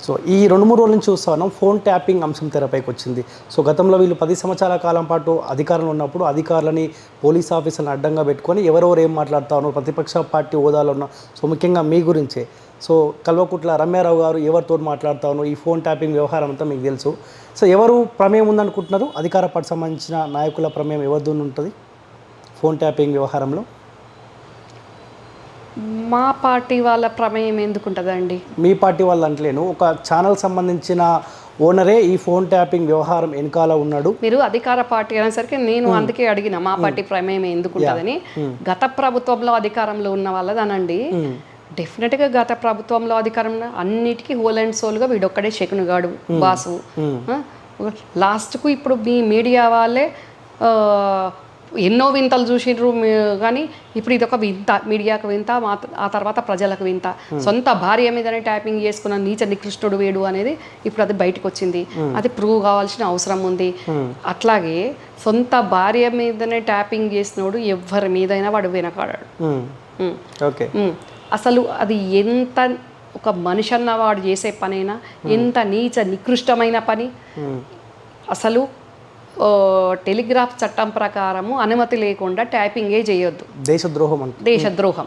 So ఈ 2-3 రోజుల నుంచి చూస్తా ఉన్నాం ఫోన్ ట్యాపింగ్ అంశం తెరపైకి వచ్చింది. సో గతంలో వీళ్ళు 10 సంవత్సరాల కాలం పాటు అధికారంలో ఉన్నప్పుడు అధికారులని పోలీస్ ఆఫీసర్లను అడ్డంగా పెట్టుకొని ఎవరెవరు ఏం మాట్లాడుతా ఉన్నారు ప్రతిపక్ష పార్టీ హోదాలో ఉన్న సో ముఖ్యంగా మీ గురించే. సో కల్వకుట్ల రమ్యారావు గారు ఎవరితో మాట్లాడుతా ఉన్నారు, ఈ ఫోన్ ట్యాపింగ్ వ్యవహారం అంతా మీకు తెలుసు. సో ఎవరు ప్రమేయం ఉందనుకుంటున్నారు? అధికార పార్టీ సంబంధించిన నాయకుల ప్రమేయం ఎవరితో ఉంటుంది ఫోన్ ట్యాపింగ్ వ్యవహారంలో? మా పార్టీ వాళ్ళ ప్రమేయం ఎందుకుంటుందండి? మీ పార్టీ వాళ్ళు అంటలేను, ఒక ఛానల్ సంబంధించిన ఓనరే ఈ ఫోన్ ట్యాపింగ్ వ్యవహారం వెనకాల ఉన్నాడు. మీరు అధికార పార్టీ అనేసరికి నేను అందుకే అడిగిన మా పార్టీ ప్రమేయం ఎందుకుంటుందని. గత ప్రభుత్వంలో అధికారంలో ఉన్న వాళ్ళదనండి. డెఫినెట్గా గత ప్రభుత్వంలో అధికారంలో అన్నిటికీ హోల్ అండ్ సోల్గా వీడొక్కడే శకునుగాడు బాసు. లాస్ట్కు ఇప్పుడు మీ మీడియా వాళ్ళే ఎన్నో వింతలు చూసిండ్రు కానీ ఇప్పుడు ఇదొక వింత, మీడియాకు వింత, ఆ తర్వాత ప్రజలకు వింత. సొంత భార్య మీదనే ట్యాపింగ్ చేసుకున్న నీచ నికృష్టుడు వేడు అనేది ఇప్పుడు అది బయటకు వచ్చింది. అది ప్రూవ్ కావాల్సిన అవసరం ఉంది. అట్లాగే సొంత భార్య మీదనే ట్యాపింగ్ చేసినోడు ఎవరి మీదైనా వాడు వెనకాడాడు. అసలు అది ఎంత ఒక మనిషి అన్న వాడు చేసే పనైనా ఎంత నీచ నికృష్టమైన పని. అసలు టెలిగ్రాఫ్ చట్టం ప్రకారము అనుమతి లేకుండా ట్యాపింగే చేయొద్దు. దేశద్రోహం.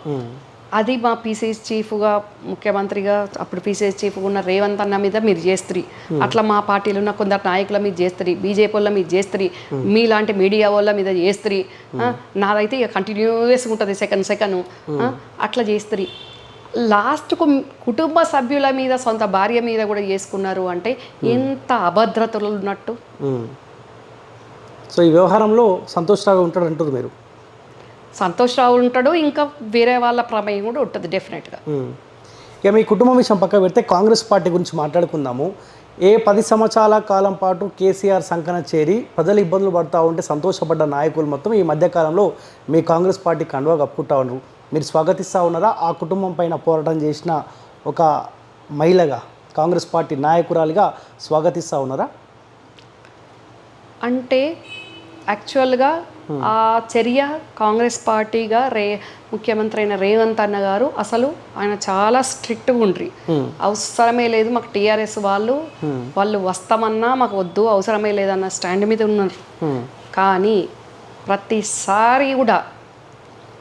అది మా పీసీసీ చీఫ్గా, ముఖ్యమంత్రిగా అప్పుడు పీసీసీ చీఫ్గా ఉన్న రేవంత్ అన్న మీద మీరు చేస్తారు. అట్లా మా పార్టీలో ఉన్న కొందరు నాయకుల మీద చేస్తారు, బీజేపీ వాళ్ళ మీద చేస్తారు, మీలాంటి మీడియా వాళ్ళ మీద చేస్తారు. నాదైతే ఇక కంటిన్యూస్గా ఉంటుంది సెకండ్ అట్లా చేస్తారు. లాస్ట్కు కుటుంబ సభ్యుల మీద, సొంత భార్య మీద కూడా చేసుకున్నారు అంటే ఎంత అభద్రతలు ఉన్నట్టు. సో ఈ వ్యవహారంలో సంతోష్ రావు ఉంటాడు అంటారు మీరు? సంతోష్ రావు ఉంటాడు, ఇంకా వేరే వాళ్ళ ప్రమేయం కూడా ఉంటుంది డెఫినెట్గా. ఇక మీ కుటుంబం విషయం పక్క పెడితే కాంగ్రెస్ పార్టీ గురించి మాట్లాడుకుందాము. 10 సంవత్సరాల కాలం పాటు కేసీఆర్ సంకన చేరి ప్రజలు ఇబ్బందులు పడుతూ ఉంటే సంతోషపడ్డ నాయకులు మొత్తం ఈ మధ్యకాలంలో మీ కాంగ్రెస్ పార్టీ కండువా కప్పుకుంటా ఉన్నారు. మీరు స్వాగతిస్తూ ఉన్నారా? ఆ కుటుంబం పైన పోరాటం చేసిన ఒక మహిళగా, కాంగ్రెస్ పార్టీ నాయకురాలిగా స్వాగతిస్తూ ఉన్నారా? అంటే యాక్చువల్గా ఆ చర్య కాంగ్రెస్ పార్టీగా ముఖ్యమంత్రి అయిన రేవంత్ అన్న గారు అసలు ఆయన చాలా స్ట్రిక్ట్గా ఉండ్రి. అవసరమే లేదు మాకు టీఆర్ఎస్ వాళ్ళు వస్తామన్నా మాకు వద్దు, అవసరమే లేదన్న స్టాండ్ మీద ఉన్నారు. కానీ ప్రతిసారి కూడా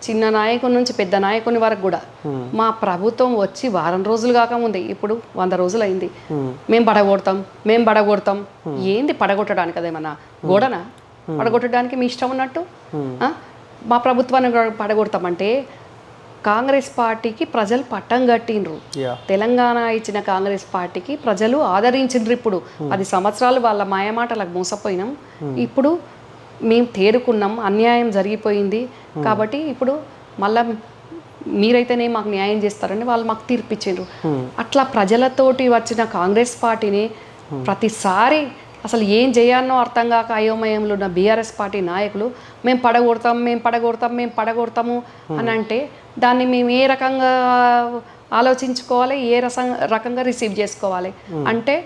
చిన్న నాయకుడి నుంచి పెద్ద నాయకుని వరకు కూడా మా ప్రభుత్వం వచ్చి వారం రోజులు కాకముందే ఇప్పుడు 100 రోజులు అయింది. మేము పడగొడతాం. ఏంది పడగొట్టడానికి? అదేమన్నా గోడనా పడగొట్టడానికి మీ ఇష్టం ఉన్నట్టు? మా ప్రభుత్వాన్ని పడగొడతామంటే కాంగ్రెస్ పార్టీకి ప్రజలు పట్టం కట్టిండ్రు. తెలంగాణ ఇచ్చిన కాంగ్రెస్ పార్టీకి ప్రజలు ఆదరించిండ్రు. ఇప్పుడు 10 సంవత్సరాలు వాళ్ళ మాయమాటలకు మోసపోయినాం. ఇప్పుడు మేము తేరుకున్నాం, అన్యాయం జరిగిపోయింది కాబట్టి ఇప్పుడు మళ్ళా మీరైతేనే మాకు న్యాయం చేస్తారని వాళ్ళు మాకు తీర్పిచ్చిండ్రు. అట్లా ప్రజలతోటి వచ్చిన కాంగ్రెస్ పార్టీని ప్రతిసారి అసలు ఏం చేయాలనో అర్థం కాక అయోమయంలో ఉన్న బీఆర్ఎస్ పార్టీ నాయకులు మేము పడగొడతాము అని అంటే దాన్ని మేము ఏ రకంగా ఆలోచించుకోవాలి, ఏ రకంగా రిసీవ్ చేసుకోవాలి? అంటే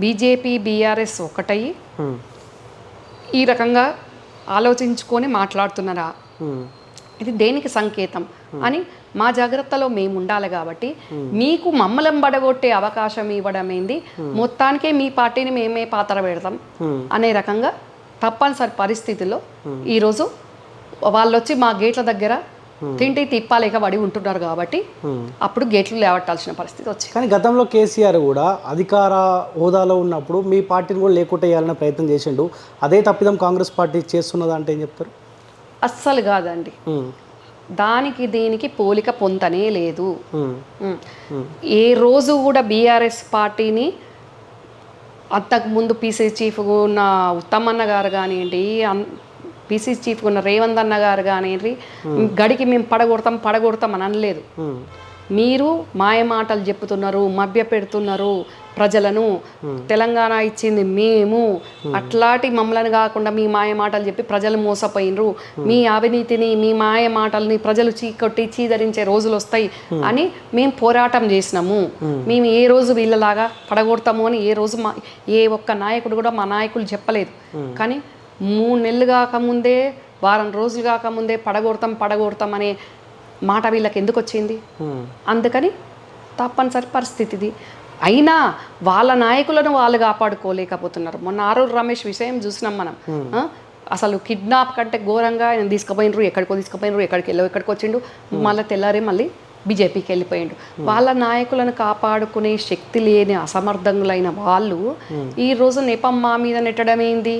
బీజేపీ బీఆర్ఎస్ ఒకటయ్యి ఈ రకంగా ఆలోచించుకొని మాట్లాడుతున్నారా? ఇది దేనికి సంకేతం అని మా జాగ్రత్తలో మేము ఉండాలి. కాబట్టి మీకు మమ్మల్ని పడగొట్టే అవకాశం ఇవ్వడం ఏంది, మొత్తానికే మీ పార్టీని మేమే పాత్ర పెడతాం అనే రకంగా తప్పనిసరి పరిస్థితుల్లో ఈరోజు వాళ్ళు వచ్చి మా గేట్ల దగ్గర తింటి తిప్పాలేక పడి ఉంటున్నారు. కాబట్టి అప్పుడు గేట్లు లేవట్టాల్సిన పరిస్థితి వచ్చింది. కానీ గతంలో కేసీఆర్ కూడా అధికార హోదాలో ఉన్నప్పుడు మీ పార్టీని కూడా లేకుండా వేయాలనే ప్రయత్నం చేసిండు. అదే తప్పిదం కాంగ్రెస్ పార్టీ చేస్తున్నదా అంటే ఏం చెప్తారు? అస్సలు కాదండి. దానికి దీనికి పోలిక పొంతనే లేదు. ఏ రోజు కూడా బీఆర్ఎస్ పార్టీని అంతకుముందు పీసీసీ చీఫ్గా ఉన్న ఉత్తమన్న గారు కానివ్వండి, పీసీసీ చీఫ్గా ఉన్న రేవంత్ అన్న గారు కానివ్వండి, గడికి మేము పడగొడతాం అని అనలేదు. మీరు మాయమాటలు చెప్తున్నారు, మభ్య పెడుతున్నారు ప్రజలను. తెలంగాణ ఇచ్చింది మేము, అట్లాంటి మమ్మల్ని కాకుండా మీ మాయమాటలు చెప్పి ప్రజలు మోసపోయినరు. మీ అవినీతిని, మీ మాయమాటల్ని ప్రజలు చీకొట్టి చీదరించే రోజులు వస్తాయి అని మేము పోరాటం చేసినాము. మేము ఏ రోజు వీళ్ళలాగా పడగొడతాము అని ఏ ఒక్క నాయకుడు కూడా మా నాయకులు చెప్పలేదు. కానీ 3 నెలలు కాకముందే, వారం రోజులు కాకముందే పడగొడతాం అనే మాట వీళ్ళకి ఎందుకు వచ్చింది? అందుకని తప్పనిసరి పరిస్థితి ఇది. అయినా వాళ్ళ నాయకులను వాళ్ళు కాపాడుకోలేకపోతున్నారు. మొన్న ఆరూరు రమేష్ విషయం చూసినాం మనం. అసలు కిడ్నాప్ కంటే ఘోరంగా ఆయన తీసుకుపోయినరు, ఎక్కడికి వచ్చిండు, మళ్ళీ తెల్లారే మళ్ళీ బీజేపీకి వెళ్ళిపోయిండు. వాళ్ళ నాయకులను కాపాడుకునే శక్తి లేని అసమర్థులైన వాళ్ళు ఈరోజు నెపం మా మీద నెట్టడం ఏంది?